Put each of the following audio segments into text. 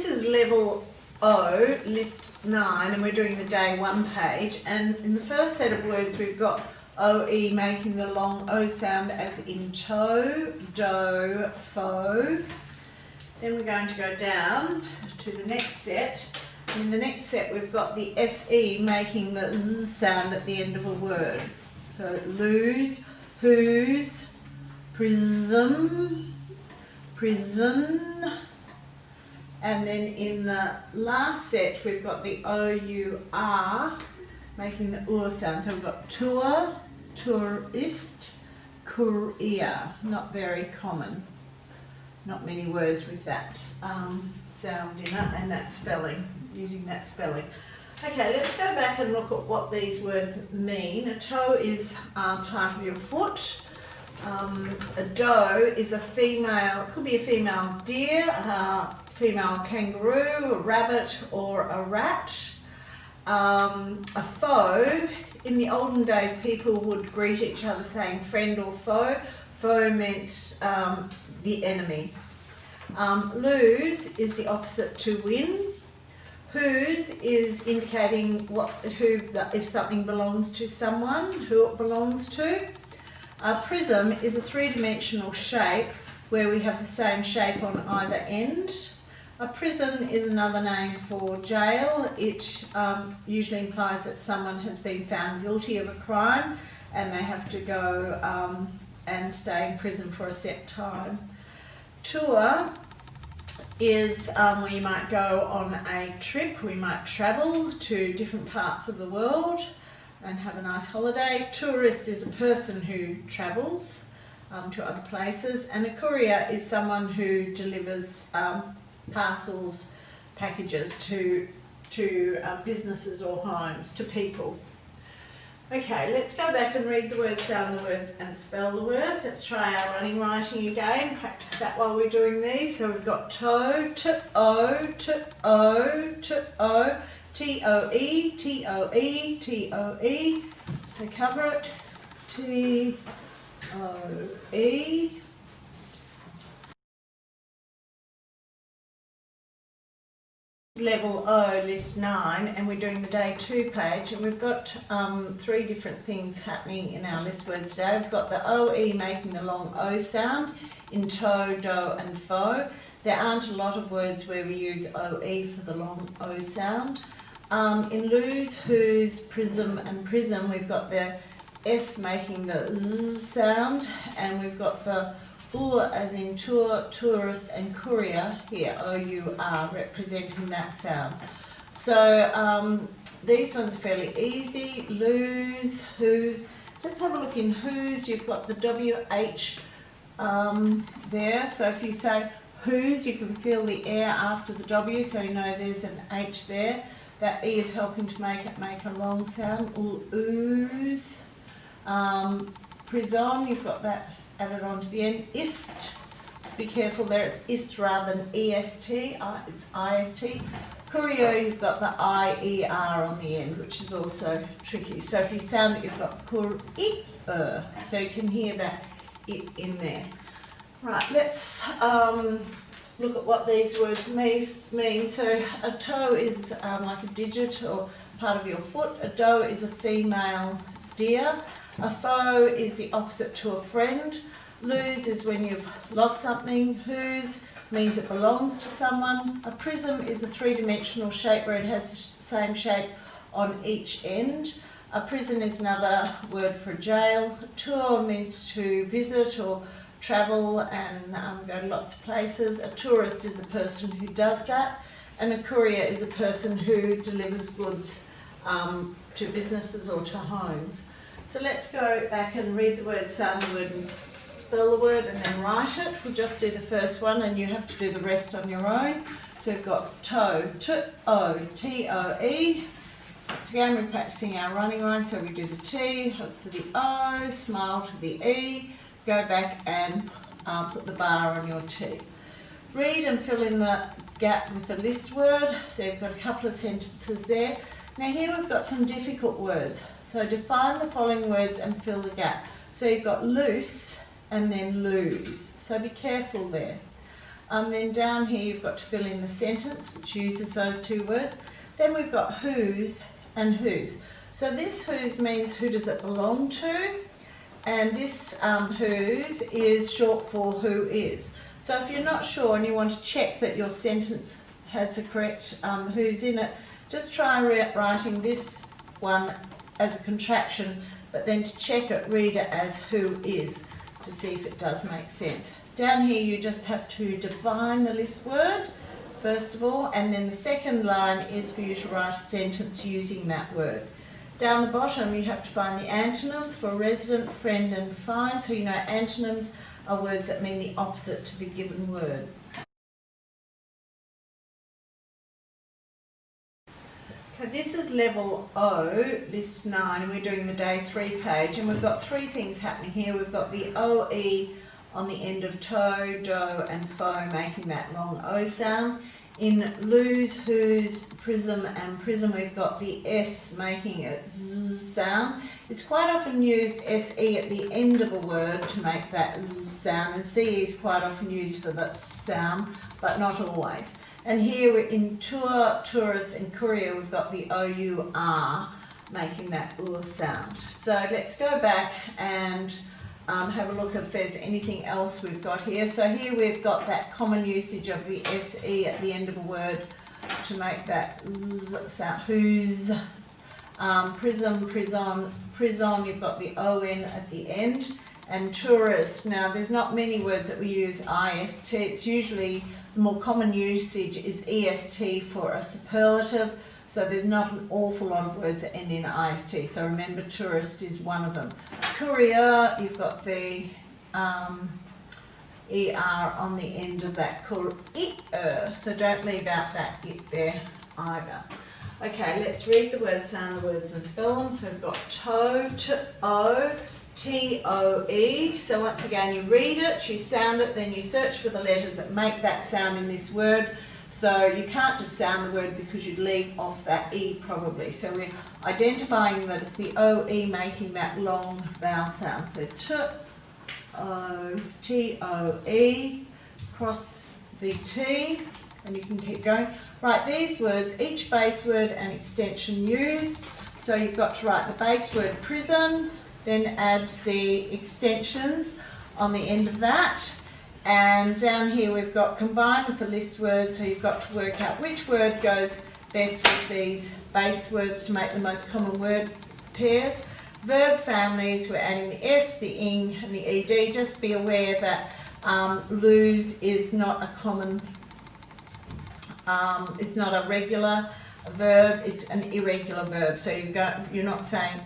this is level O, list 9, and we're doing the day 1 page. And in the first set of words, we've got OE making the long O sound as in toe, do, fo. Then we're going to go down to the next set. And in the next set, we've got the SE making the Z sound at the end of a word. So lose, whose, prism, prison. And then in the last set, we've got the OUR making the UR sound. So we've got tour, tourist, courier. Not very common. Not many words with that sound in it and that spelling, using that spelling. Okay, let's go back and look at what these words mean. A toe is part of your foot. A doe is a female, it could be a female deer, a female kangaroo, a rabbit or a rat. A foe, in the olden days people would greet each other saying friend or foe. Foe meant the enemy. Lose is the opposite to win. Whose is indicating if something belongs to someone, who it belongs to. A prism is a three-dimensional shape where we have the same shape on either end. A prison is another name for jail. It usually implies that someone has been found guilty of a crime and they have to go and stay in prison for a set time. Tour is where you might go on a trip, we might travel to different parts of the world and have a nice holiday. Tourist is a person who travels to other places, and a courier is someone who delivers parcels, packages to businesses or homes, to people. Okay, let's go back and read the words, sound the words and spell the words. Let's try our running writing again. Practice that while we're doing these. So we've got toe, t-o, t-o, t-o, T-O-E, T-O-E, T-O-E. So cover it. T-O-E. Level O, list 9, and we're doing the day 2 page, and we've got 3 different things happening in our list words today. We've got the OE making the long O sound in toe, do and fo. There aren't a lot of words where we use OE for the long O sound. In lose, whose, prism and prism, we've got the S making the Z sound, and we've got the UR as in tour, tourist and courier here, O-U-R, representing that sound. So these ones are fairly easy. Lose, whose, just have a look in whose, you've got the W-H there. So if you say whose, you can feel the air after the W, so you know there's an H there. That E is helping to make it make a long sound. Ooze. Prison, you've got that added on to the end. Ist, just be careful there, it's ist rather than E-S-T, it's I-S-T. Courier, you've got the I-E-R on the end, which is also tricky. So if you sound it, you've got courier, so you can hear that it in there. Right, let's look at what these words mean. So a toe is like a digit or part of your foot. A doe is a female deer. A foe is the opposite to a friend. Lose is when you've lost something. Whose means it belongs to someone. A prism is a three-dimensional shape where it has the same shape on each end. A prison is another word for jail. Tour means to visit or travel and go to lots of places. A tourist is a person who does that, and a courier is a person who delivers goods to businesses or to homes. So let's go back and read the word, sound the word and spell the word and then write it. We'll just do the first one and you have to do the rest on your own. So we've got toe, t-o, T-O-E. Once again we're practicing our running rhyme, so we do the T, hope for the O, smile to the E, go back and put the bar on your T. Read and fill in the gap with the list word, so you've got a couple of sentences there. Now here we've got some difficult words, so define the following words and fill the gap. So you've got loose and then lose, so be careful there. Then down here you've got to fill in the sentence which uses those two words. Then we've got whose and whose. So this whose means who does it belong to, and this whose is short for who is. So if you're not sure and you want to check that your sentence has the correct who's in it, just try writing this one as a contraction, but then to check it, read it as who is, to see if it does make sense. Down here you just have to define the list word first of all, and then the second line is for you to write a sentence using that word. Down the bottom you have to find the antonyms for resident, friend and find. So you know antonyms are words that mean the opposite to the given word. Okay, this is level O, list 9, and we're doing the day 3 page, and we've got 3 things happening here. We've got the OE on the end of toe, do and fo, making that long O sound. In lose, whose, prism and prism, we've got the S making it Z sound. It's quite often used SE at the end of a word to make that Z sound, and CE is quite often used for that sound, but not always. And here we're in tour, tourist and courier, we've got the OUR making that UR sound. So let's go back and have a look if there's anything else we've got here. So here we've got that common usage of the SE at the end of a word to make that Z sound. Whose, prism, prison, you've got the ON at the end. And tourist, now there's not many words that we use IST. It's usually, the more common usage is EST for a superlative. So there's not an awful lot of words that end in IST. So remember, tourist is one of them. Courier, you've got the ER on the end of that courier. So don't leave out that it there either. Okay, let's read the words, sound the words and spell them. So we've got toe, T-O, T-O-E. So once again, you read it, you sound it, then you search for the letters that make that sound in this word. So you can't just sound the word because you'd leave off that E probably. So we're identifying that it's the OE making that long vowel sound. So T-O-T-O-E, cross the T, and you can keep going. Right, these words, each base word and extension used. So you've got to write the base word prison, then add the extensions on the end of that. And down here we've got combined with the list word, so you've got to work out which word goes best with these base words to make the most common word pairs. Verb families, we're adding the S, the ing and the ed. Just be aware that lose is not a common, it's not a regular verb, it's an irregular verb. So you're not saying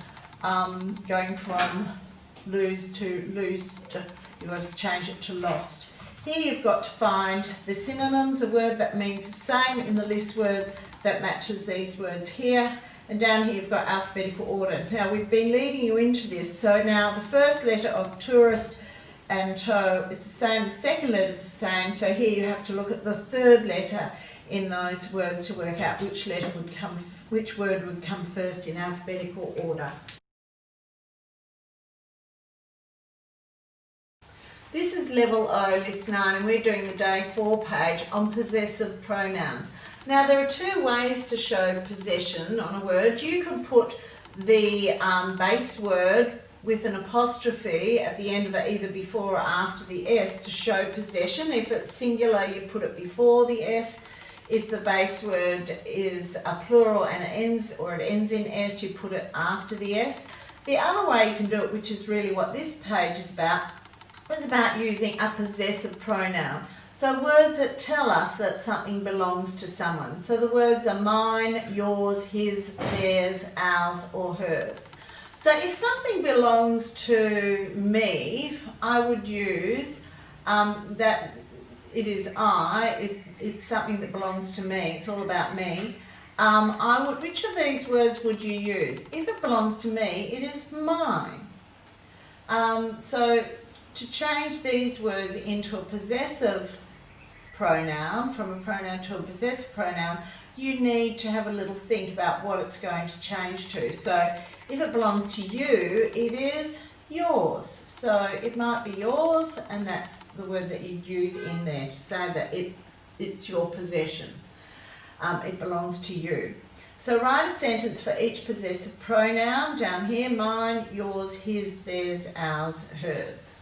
going from lose to losed. You've got to change it to lost. Here you've got to find the synonyms, a word that means the same in the list words that matches these words here. And down here you've got alphabetical order. Now we've been leading you into this. So now the first letter of tourist and toe is the same, the second letter is the same. So here you have to look at the third letter in those words to work out which word would come first in alphabetical order. This is level O, list 9, and we're doing the day 4 page on possessive pronouns. Now there are 2 ways to show possession on a word. You can put the base word with an apostrophe at the end of it, either before or after the S, to show possession. If it's singular, you put it before the S. If the base word is a plural and it ends in S, you put it after the S. The other way you can do it, which is really what this page is about using a possessive pronoun. So words that tell us that something belongs to someone. So the words are mine, yours, his, theirs, ours, or hers. So if something belongs to me, I would use that it is it's something that belongs to me, it's all about me. Which of these words would you use? If it belongs to me, it is mine. So to change these words into a possessive pronoun, from a pronoun to a possessive pronoun, you need to have a little think about what it's going to change to. So if it belongs to you, it is yours. So it might be yours, and that's the word that you'd use in there to say that it's your possession. It belongs to you. So write a sentence for each possessive pronoun down here: mine, yours, his, theirs, ours, hers.